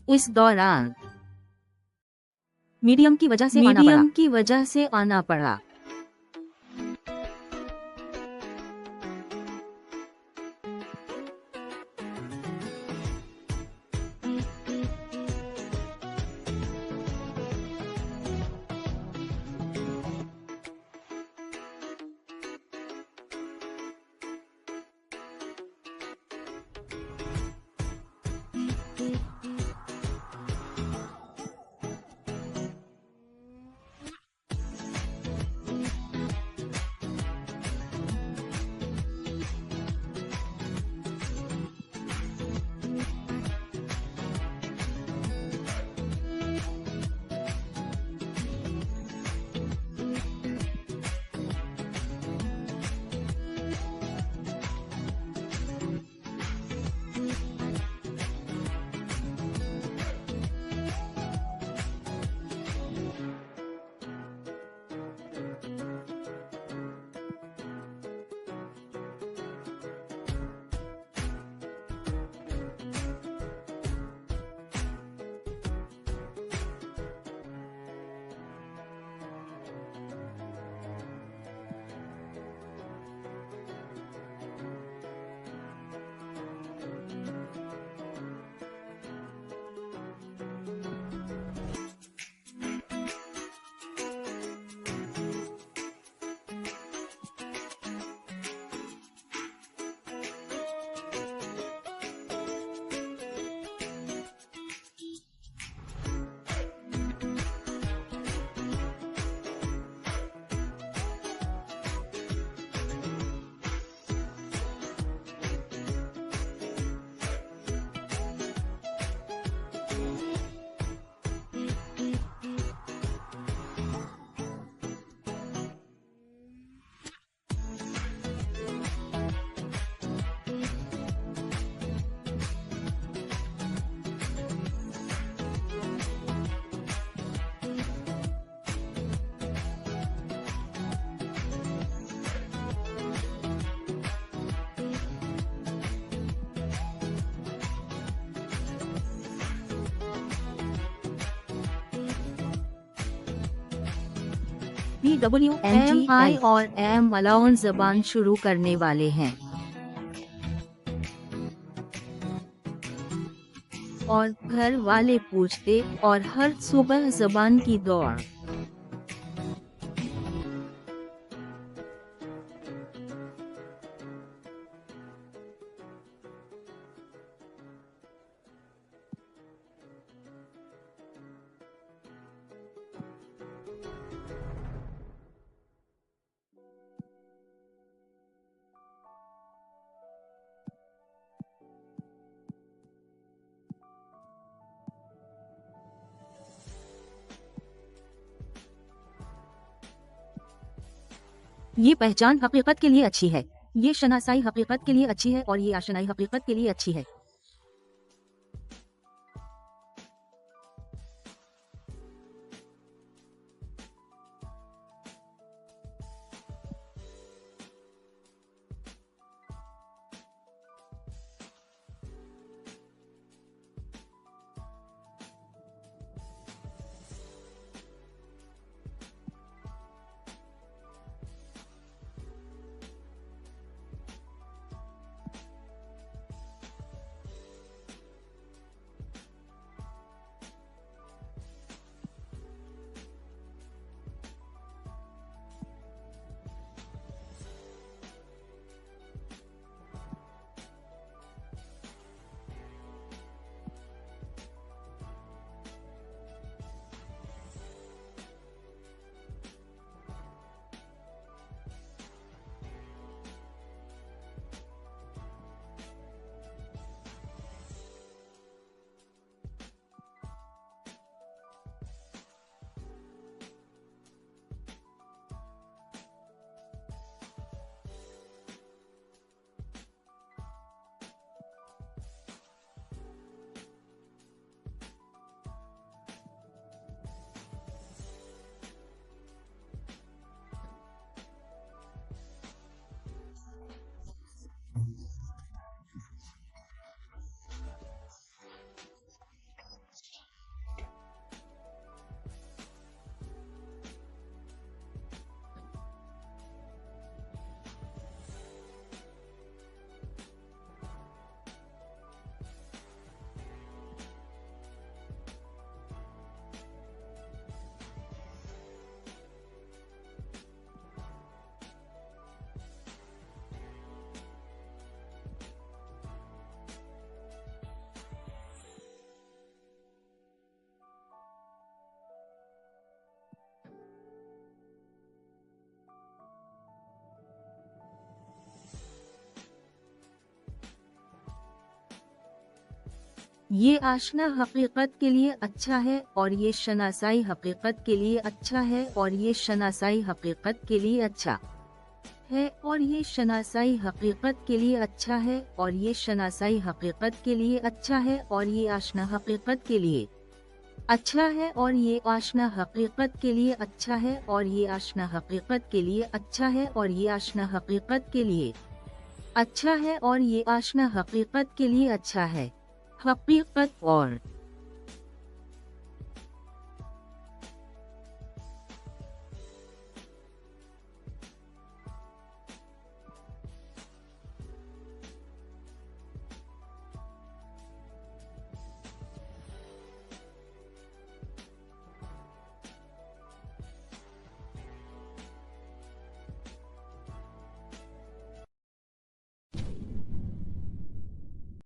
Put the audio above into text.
इस दौरान मीडियम की वजह से आना पड़ा। MI और M अलाउन जबान शुरू करने वाले हैं और घर वाले पूछते और हर सुबह जबान की दौड़। ये पहचान हकीकत के लिए अच्छी है, ये शनासाई हकीकत के लिए अच्छी है और ये आशनाई हकीकत के लिए अच्छी है। ये आशना हकीकत के लिए अच्छा है और ये शनासाई हकीकत के लिए अच्छा है और ये शनासाई हकीकत के लिए अच्छा है और ये शनासाई हकीकत के लिए अच्छा है और ये शनासाई हकीकत के लिए अच्छा है और ये आशना हकीकत के लिए अच्छा है और ये आशना हकीकत के लिए अच्छा है और ये आशना हकीकत के लिए अच्छा है और ये आशना हकीकत के लिए अच्छा है और ये आशना हकीकत के लिए अच्छा है। हकीकत और